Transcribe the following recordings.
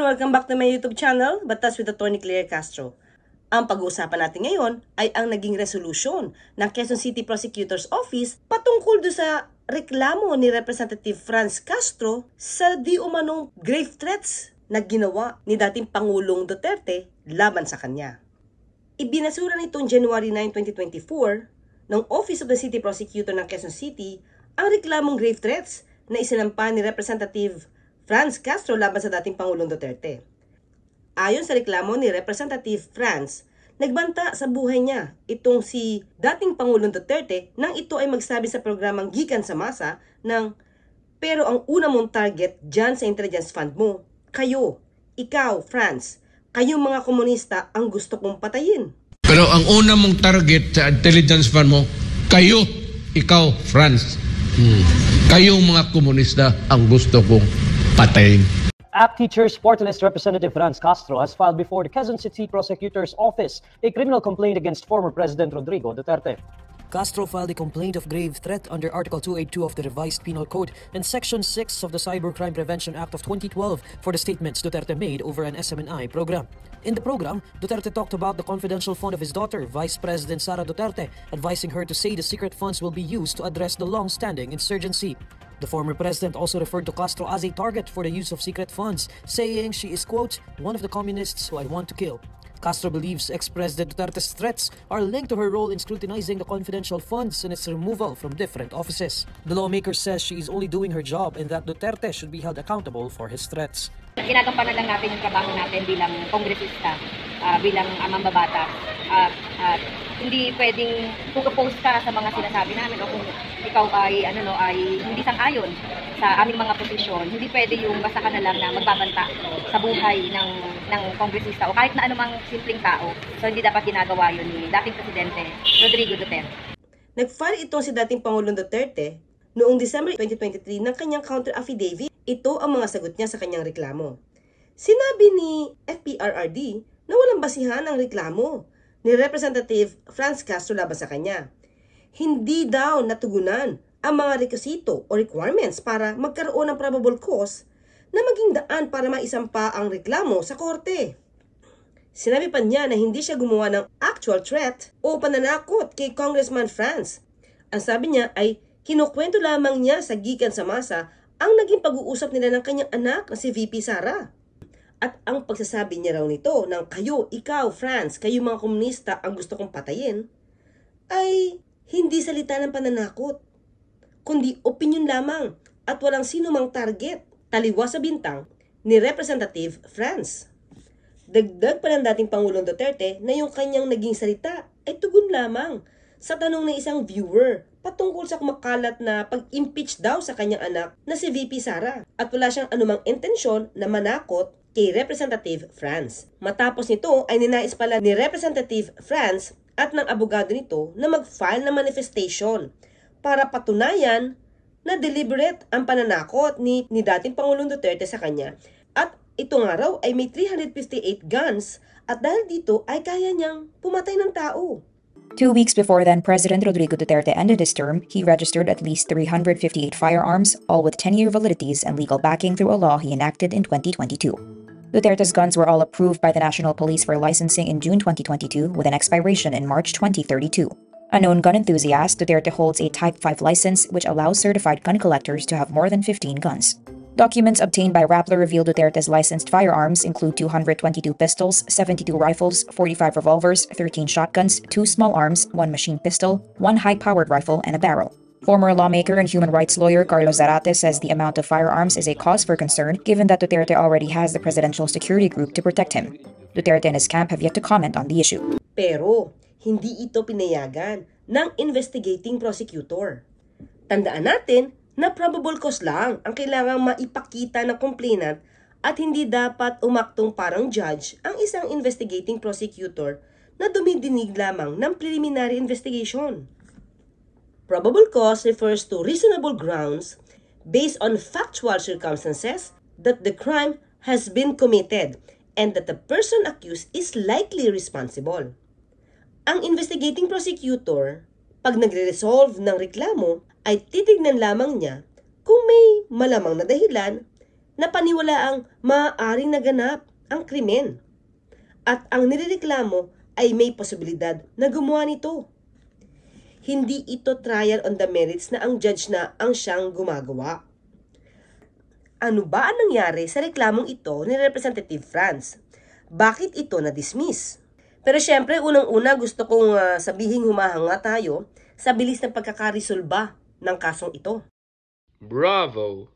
everyone! Welcome back to my YouTube channel, Batas with Attorney Claire Castro. Ang pag-uusapan natin ngayon ay ang naging resolusyon ng Quezon City Prosecutor's Office patungkol do sa reklamo ni Representative Franz Castro sa di umanong grave threats na ginawa ni dating Pangulong Duterte laban sa kanya. Ibinasura nitong January 9, 2024 ng Office of the City Prosecutor ng Quezon City ang reklamong grave threats na isinampa ni Representative Franz Castro laban sa dating Pangulong Duterte. Ayon sa reklamo ni Representative Franz, nagbanta sa buhay niya itong si dating Pangulong Duterte nang ito ay magsabi sa programang Gikan sa Masa ng pero ang una mong target dyan sa intelligence fund mo, kayo, ikaw, Franz, kayong mga komunista ang gusto kong patayin. Pero ang una mong target sa intelligence fund mo, kayo, ikaw, Franz. Kayong mga komunista ang gusto kong patayin. ACT Teachers Party List Representative Franz Castro has filed before the Quezon City Prosecutor's Office a criminal complaint against former President Rodrigo Duterte. Castro filed a complaint of grave threat under Article 282 of the Revised Penal Code and Section 6 of the Cybercrime Prevention Act of 2012 for the statements Duterte made over an SMNI program. In the program, Duterte talked about the confidential fund of his daughter, Vice President Sara Duterte, advising her to say the secret funds will be used to address the long-standing insurgency. The former president also referred to Castro as a target for the use of secret funds, saying she is, quote, one of the communists who I want to kill. Castro believes ex-President Duterte's threats are linked to her role in scrutinizing the confidential funds and its removal from different offices. The lawmaker says she is only doing her job and that Duterte should be held accountable for his threats. Ginagampanan lang natin yung trabaho natin bilang kongresista, bilang mambabatas. Hindi pwedeng pug-oppose ka sa mga sinasabi namin o kung ikaw ay hindi sang-ayon sa aming mga posisyon, hindi pwede yung basta ka na lang na magbabanta sa buhay ng kongresista o kahit na anumang simpleng tao. So hindi dapat ginagawa yun ni dating Presidente Rodrigo Duterte. Nag-file itong si dating Pangulong Duterte noong December 2023 ng kanyang counter-affidavit. Ito ang mga sagot niya sa kanyang reklamo. Sinabi ni FPRRD na walang basihan ang reklamo ni Representative Franz Castro laban sa kanya. Hindi daw natugunan ang mga rekwisito o requirements para magkaroon ng probable cause na maging daan para maisampa ang reklamo sa korte. Sinabi pa niya na hindi siya gumawa ng actual threat o pananakot kay Congressman Franz. Ang sabi niya ay kinukwento lamang niya sa Gikan sa Masa ang naging pag-uusap nila ng kanyang anak na si VP Sara. At ang pagsasabi niya raw nito ng kayo, ikaw, Franz, kayo mga komunista ang gusto kong patayin, ay hindi salita ng pananakot, kundi opinion lamang at walang sino mang target, taliwas sa bintang ni Representative Franz. Dagdag pa ng dating Pangulong Duterte na yung kanyang naging salita ay tugon lamang sa tanong ng isang viewer patungkol sa kumakalat na pag-impeach daw sa kanyang anak na si VP Sara at wala siyang anumang intensyon na manakot kay Representative Franz. Matapos nito ay ninais pala ni Representative Franz at ng abogado nito na mag-file ng manifestation para patunayan na deliberate ang pananakot ni dating Pangulong Duterte sa kanya. At ito nga raw ay may 358 guns at dahil dito ay kaya niyang pumatay ng tao. 2 weeks before then President Rodrigo Duterte ended his term, he registered at least 358 firearms, all with 10-year validities and legal backing through a law he enacted in 2022. Duterte's guns were all approved by the National Police for licensing in June 2022 with an expiration in March 2032. A known gun enthusiast, Duterte holds a Type 5 license which allows certified gun collectors to have more than 15 guns. Documents obtained by Rappler reveal Duterte's licensed firearms include 222 pistols, 72 rifles, 45 revolvers, 13 shotguns, 2 small arms, 1 machine pistol, 1 high-powered rifle, and a barrel. Former lawmaker and human rights lawyer Carlos Zarate says the amount of firearms is a cause for concern given that Duterte already has the presidential security group to protect him. Duterte and his camp have yet to comment on the issue. Pero hindi ito pinayagan ng investigating prosecutor. Tandaan natin na probable cause lang ang kailangang maipakita ng complainant at hindi dapat umaktong parang judge ang isang investigating prosecutor na dumidinig lamang ng preliminary investigation. Probable cause refers to reasonable grounds based on factual circumstances that the crime has been committed and that the person accused is likely responsible. Ang investigating prosecutor, pag nagre-resolve ng reklamo, ay titignan lamang niya kung may malamang na dahilan na paniwalaang maaaring naganap ang krimen. At ang nirereklamo ay may posibilidad na gumawa nito. Hindi ito trial on the merits na ang judge na ang siyang gumagawa. Ano ba ang nangyari sa reklamong ito ni Representative Franz? Bakit ito na-dismiss? Pero syempre, unang-una gusto kong sabihing humahanga tayo sa bilis ng pagkakarisolba ng kasong ito. Bravo!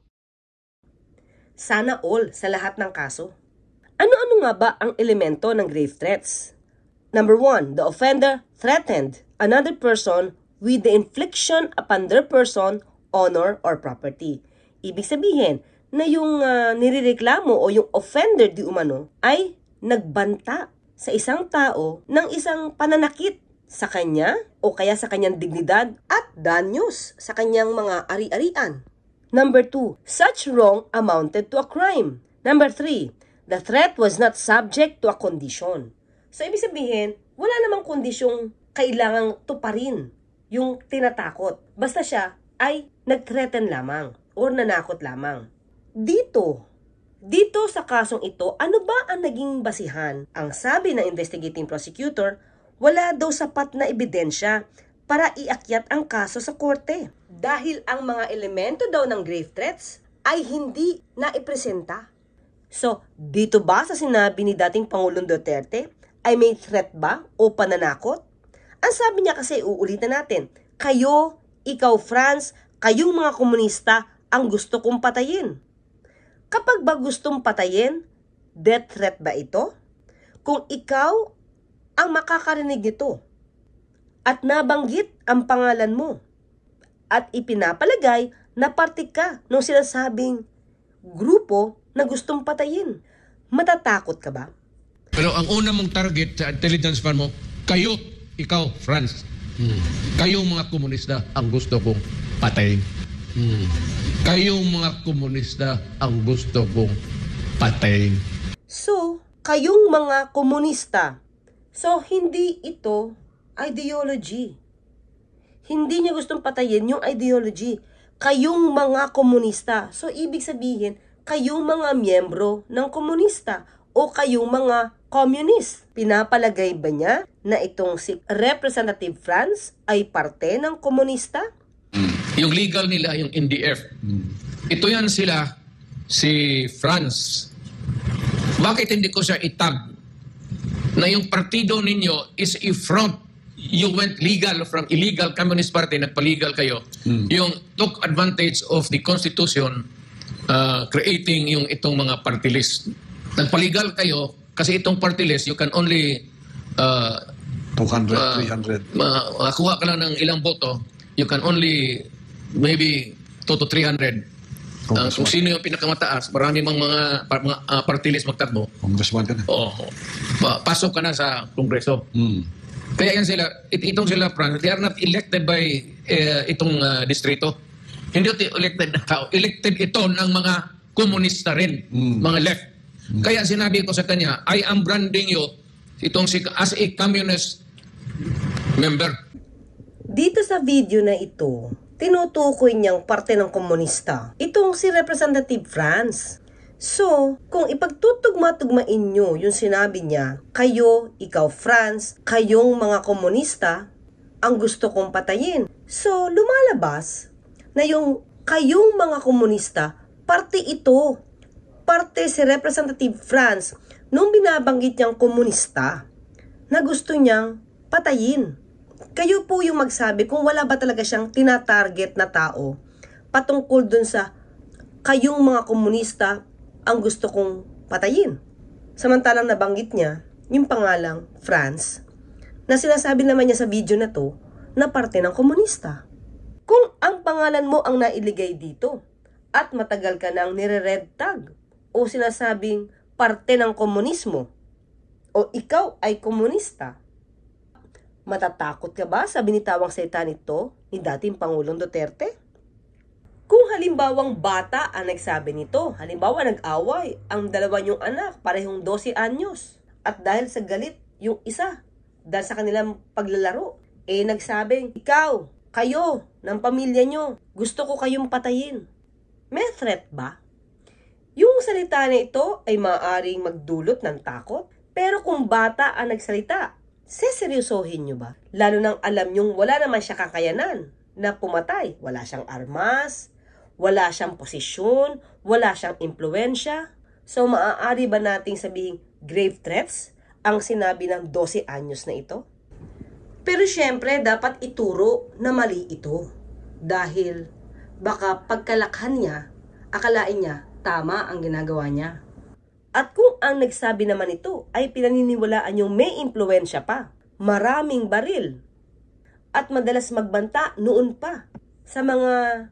Sana all sa lahat ng kaso. Ano-ano nga ba ang elemento ng grave threats? Number 1, the offender threatened another person with the infliction upon their person, honor, or property. Ibig sabihin na yung nirereklamo o yung offender di umano ay nagbanta sa isang tao ng isang pananakit sa kanya o kaya sa kanyang dignidad at danyos sa kanyang mga ari-arian. Number 2, such wrong amounted to a crime. Number 3, the threat was not subject to a condition. So, ibig sabihin, wala namang kondisyong kailangang tuparin yung tinatakot. Basta siya ay nag-threaten lamang or nanakot lamang. Dito sa kasong ito, ano ba ang naging basihan? Ang sabi ng investigating prosecutor, wala daw sapat na ebidensya para iakyat ang kaso sa korte. Dahil ang mga elemento daw ng grave threats ay hindi naipresenta. So, dito ba sa sinabi ni dating Pangulong Duterte ay may threat ba o pananakot? Ang sabi niya kasi, uulitin natin, kayo, ikaw Franz, kayong mga komunista ang gusto kong patayin. Kapag ba gustong patayin, death threat ba ito? Kung ikaw ang makakarinig nito at nabanggit ang pangalan mo at ipinapalagay na parte ka ng sinasabing grupo na gustong patayin, matatakot ka ba? Pero ang una mong target sa intelligence fund mo, kayo, ikaw, Franz. Kayong mga komunista ang gusto kong patayin. Kayong mga komunista ang gusto kong patayin. So, kayong mga komunista. So, hindi ito ideology. Hindi niya gustong patayin yung ideology. Kayong mga komunista. So, ibig sabihin, kayong mga miyembro ng komunista o kayong mga communist. Pinapalagay ba niya na itong si Representative Franz ay parte ng komunista? Yung legal nila, yung NDF. Ito yan sila, si Franz. Bakit hindi ko siya itag? Na yung partido ninyo is a front. You went legal from illegal Communist Party, nagpa-legal kayo. Yung took advantage of the Constitution, creating yung itong mga party list. Nagpa-legal kayo, kasi itong party list, you can only 200, 300. Makakuha ka lang ng ilang boto, you can only maybe 2 to 300. Kung sino yung pinakamataas, marami mga party list magtakbo. Congressman ka na. Oo. Pasok ka na sa Kongreso. Kaya yan sila, itong sila, Franz, they are not elected by itong distrito. Hindi ito elected na tao. Elected ito ng mga komunista rin, mga left. Kaya sinabi ko sa kanya, I am branding you as a communist member. Dito sa video na ito, tinutukoy niyang parte ng komunista. Itong si Representative Franz. So, kung ipagtutugma-tugmain nyo yung sinabi niya, kayo, ikaw Franz, kayong mga komunista, ang gusto kong patayin. So, lumalabas na yung kayong mga komunista, parte ito. Parte si Representative Franz nung binabanggit niyang komunista na gusto niyang patayin. Kayo po yung magsabi kung wala ba talaga siyang tinatarget na tao patungkol dun sa kayong mga komunista ang gusto kong patayin. Samantalang nabanggit niya yung pangalang Franz na sinasabi naman niya sa video na to na parte ng komunista. Kung ang pangalan mo ang nailigay dito at matagal ka nang nire-red tag o sinasabing parte ng komunismo o ikaw ay komunista, matatakot ka ba sa binitawang salita nito ni dating Pangulong Duterte? Kung halimbawang bata ang nagsabi nito, halimbawa nag-away ang dalawa niyong anak, parehong 12 anyos, at dahil sa galit yung isa, dahil sa kanilang paglalaro, nagsabing, ikaw, kayo, ng pamilya niyo, gusto ko kayong patayin. May threat ba? Yung salita na ito ay maaaring magdulot ng takot, pero kung bata ang nagsalita, seseryosohin nyo ba? Lalo nang alam nyong wala naman siya kakayanan na pumatay. Wala siyang armas, wala siyang posisyon, wala siyang impluensya. So maaari ba nating sabihin grave threats ang sinabi ng 12 anyos na ito? Pero syempre dapat ituro na mali ito. Dahil baka pagkalakhan niya, akalain niya tama ang ginagawa niya. At kung ang nagsabi naman ito ay pinaniniwalaan yung may impluensya pa, maraming baril, at madalas magbanta noon pa sa mga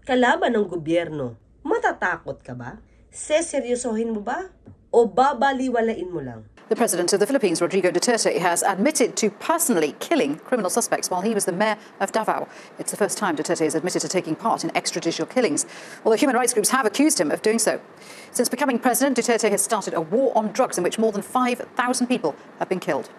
kalaban ng gobyerno, matatakot ka ba? Seseryosohin mo ba? O babaliwalain mo lang? The president of the Philippines, Rodrigo Duterte, has admitted to personally killing criminal suspects while he was the mayor of Davao. It's the first time Duterte has admitted to taking part in extrajudicial killings, although human rights groups have accused him of doing so. Since becoming president, Duterte has started a war on drugs in which more than 5,000 people have been killed.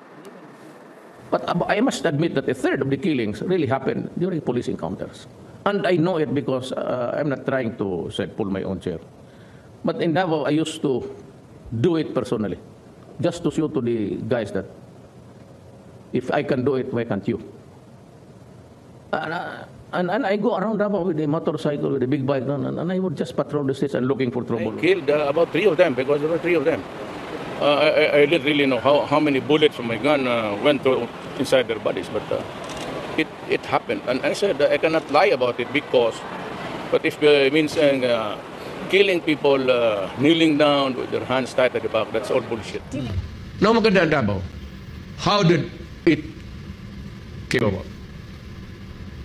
But I must admit that a third of the killings really happened during police encounters. And I know it because I'm not trying to pull my own chair. But in Davao, I used to do it personally, just to show to the guys that if I can do it, why can't you? And I go around Davao with a motorcycle, with a big bike, and I would just patrol the streets and looking for trouble. I killed about 3 of them because there were 3 of them. I didn't really know how many bullets from my gun went through inside their bodies, but it happened. And I said I cannot lie about it because, but if it means killing people kneeling down with their hands tied at the back, that's all bullshit. No maganda ang Davao. How did it came about?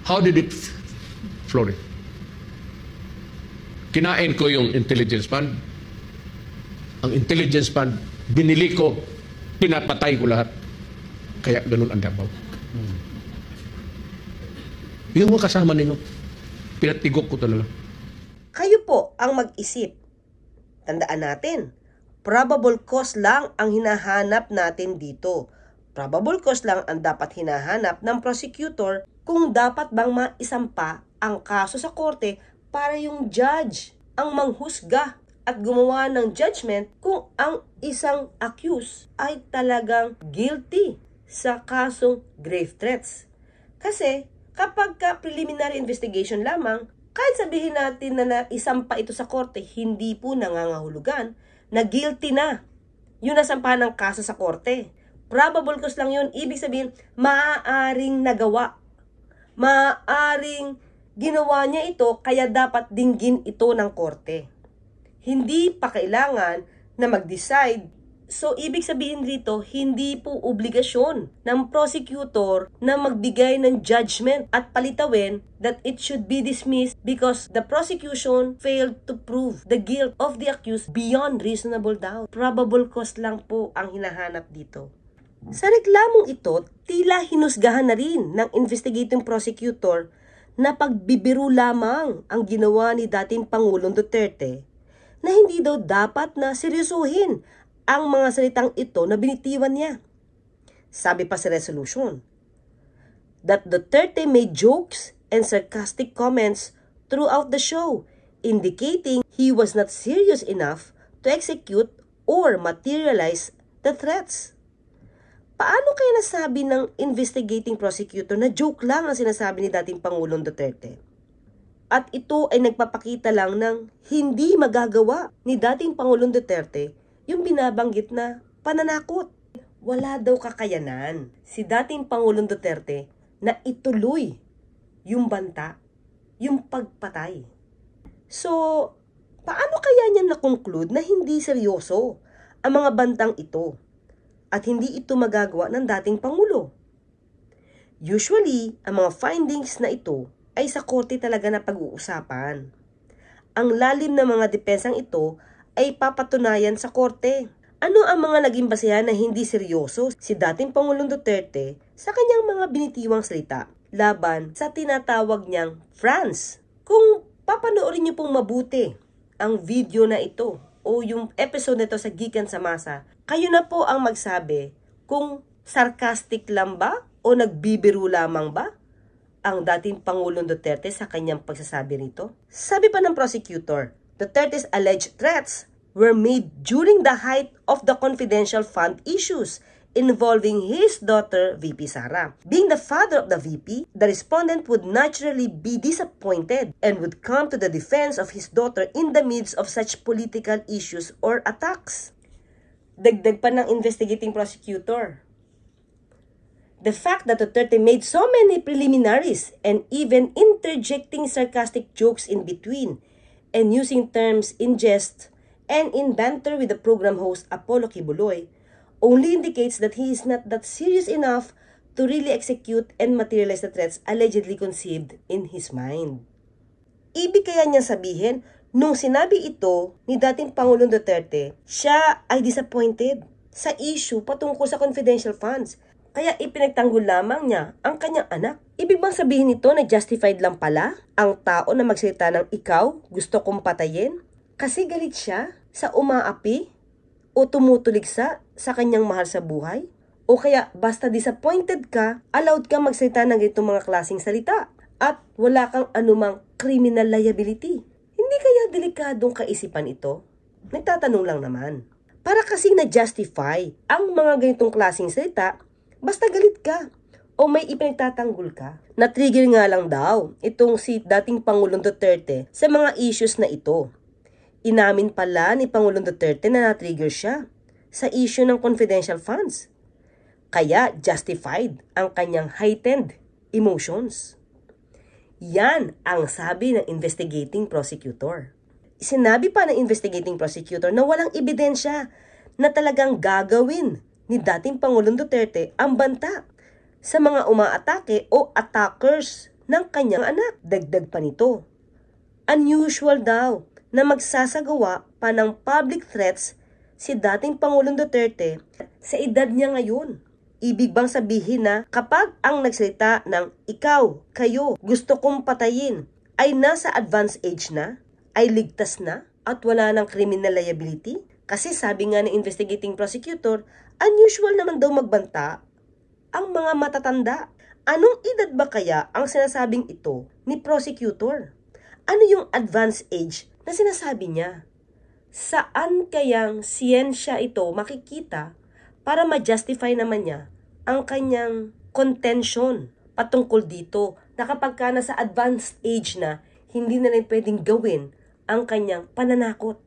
How did it flourish? Kinain ko yung intelligence fund. Ang intelligence fund, binili ko, pinapatay ko lahat. Kaya ganun ang Davao. Yung mga kasama ninyo, pinatigok ko talaga. Kayo po ang mag-isip. Tandaan natin, probable cause lang ang hinahanap natin dito. Probable cause lang ang dapat hinahanap ng prosecutor kung dapat bang maisampa ang kaso sa korte para yung judge ang manghusga at gumawa ng judgment kung ang isang accused ay talagang guilty sa kasong grave threats. Kasi kapag preliminary investigation lamang, kahit sabihin natin na naisampa ito sa korte, hindi po nangangahulugan na guilty na yung nasampahan ng kaso sa korte. Probable cause lang yun. Ibig sabihin, maaaring nagawa. Maaaring ginawa niya ito, kaya dapat dinggin ito ng korte. Hindi pa kailangan na mag-decide. So, ibig sabihin rito, hindi po obligasyon ng prosecutor na magbigay ng judgment at palitawin that it should be dismissed because the prosecution failed to prove the guilt of the accused beyond reasonable doubt. Probable cause lang po ang hinahanap dito. Sa reklamong ito, tila hinusgahan na rin ng investigating prosecutor na pagbibiro lamang ang ginawa ni dating Pangulong Duterte na hindi daw dapat na seryosohin ang mga salitang ito na binitiwan niya. Sabi pa sa resolution, that Duterte made jokes and sarcastic comments throughout the show, indicating he was not serious enough to execute or materialize the threats. Paano kaya nasabi ng investigating prosecutor na joke lang ang sinasabi ni dating Pangulong Duterte? At ito ay nagpapakita lang ng hindi magagawa ni dating Pangulong Duterte yung binabanggit na pananakot. Wala daw kakayanan si dating Pangulong Duterte na ituloy yung banta, yung pagpatay. So, paano kaya niya na-conclude na hindi seryoso ang mga bantang ito at hindi ito magagawa ng dating Pangulo? Usually, ang mga findings na ito ay sa korte talaga na pag-uusapan. Ang lalim ng mga depensang ito ay papatunayan sa korte. Ano ang mga naging basehan na hindi seryoso si dating Pangulong Duterte sa kanyang mga binitiwang salita laban sa tinatawag niyang France? Kung papanoorin niyo pong mabuti ang video na ito o yung episode nito sa Gikan sa Masa, kayo na po ang magsabi kung sarcastic lang ba o nagbibiro lamang ba ang dating Pangulong Duterte sa kanyang pagsasabi nito. Sabi pa ng prosecutor, Duterte's alleged threats were made during the height of the confidential fund issues involving his daughter, VP Sara. Being the father of the VP, the respondent would naturally be disappointed and would come to the defense of his daughter in the midst of such political issues or attacks. Dagdag pa ng investigating prosecutor. The fact that Duterte made so many preliminaries and even interjecting sarcastic jokes in between and using terms in jest and in banter with the program host Apollo Kibuloy only indicates that he is not that serious enough to really execute and materialize the threats allegedly conceived in his mind. Ibig kaya niyang sabihin, nung sinabi ito ni dating Pangulong Duterte, siya ay disappointed sa issue patungkol sa confidential funds. Kaya ipinagtanggol lamang niya ang kanyang anak. Ibig bang sabihin nito na justified lang pala ang tao na magsalita ng ikaw, gusto kong patayin? Kasi galit siya sa umaapi o tumutulig sa kanyang mahal sa buhay? O kaya basta disappointed ka, allowed ka magsalita ng itong mga klaseng salita at wala kang anumang criminal liability? Hindi kaya delikadong kaisipan ito? Nagtatanong lang naman. Para kasing na-justify ang mga ganitong klaseng salita, basta galit ka o may ipinagtatanggol ka. Na-trigger nga lang daw itong si dating Pangulong Duterte sa mga issues na ito. Inamin pala ni Pangulong Duterte na na-trigger siya sa issue ng confidential funds. Kaya justified ang kanyang heightened emotions. Yan ang sabi ng investigating prosecutor. Sinabi pa ng investigating prosecutor na walang ebidensya na talagang gagawin ni dating Pangulong Duterte ang banta sa mga umaatake o attackers ng kanyang anak. Dagdag pa nito, unusual daw na magsasagawa pa ng public threats si dating Pangulong Duterte sa edad niya ngayon. Ibig bang sabihin na kapag ang nagsalita ng ikaw, kayo, gusto kong patayin ay nasa advanced age na, ay ligtas na at wala ng criminal liability? Kasi sabi nga ng investigating prosecutor, unusual naman daw magbanta ang mga matatanda. Anong edad ba kaya ang sinasabing ito ni prosecutor? Ano yung advanced age na sinasabi niya? Saan kayang siyensya ito makikita para ma-justify naman niya ang kanyang contention patungkol dito na kapag ka nasa advanced age na, hindi na rin pwedeng gawin ang kanyang pananakot.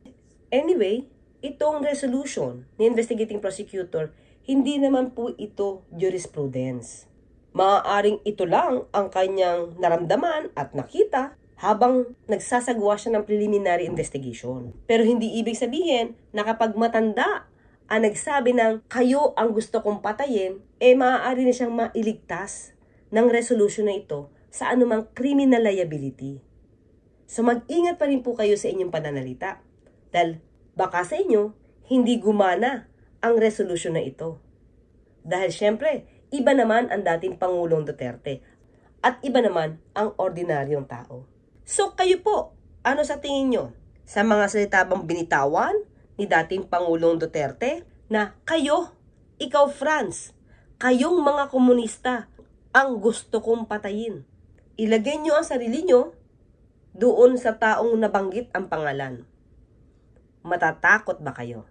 Anyway, itong resolution ni investigating prosecutor, hindi naman po ito jurisprudence. Maaaring ito lang ang kanyang naramdaman at nakita habang nagsasagawa siya ng preliminary investigation. Pero hindi ibig sabihin na kapag matanda ang nagsabi ng kayo ang gusto kong patayin, maaari na siyang mailigtas ng resolution na ito sa anumang criminal liability. So mag-ingat pa rin po kayo sa inyong pananalita dahil baka sa inyo, hindi gumana ang resolution na ito. Dahil syempre, iba naman ang dating Pangulong Duterte at iba naman ang ordinaryong tao. So kayo po, ano sa tingin nyo? Sa mga salita bang binitawan ni dating Pangulong Duterte na kayo, ikaw Franz, kayong mga komunista ang gusto kong patayin? Ilagay nyo ang sarili nyo doon sa taong nabanggit ang pangalan. Matatakot ba kayo?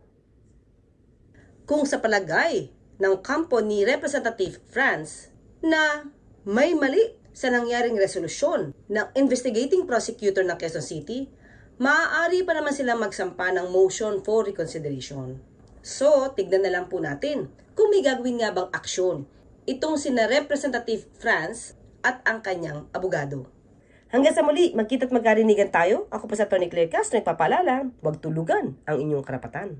Kung sa palagay ng kampo ni Representative Franz na may mali sa nangyaring resolusyon ng investigating prosecutor ng Quezon City, maaari pa naman silang magsampa ng motion for reconsideration. So, tignan na lang po natin kung may gagawin nga bang aksyon itong sina Representative Franz at ang kanyang abogado. Hanggang sa muli, magkita't magkarinigan tayo. Ako po sa Tony Claire Castro, nagpapaalala, huwag tulugan ang inyong karapatan.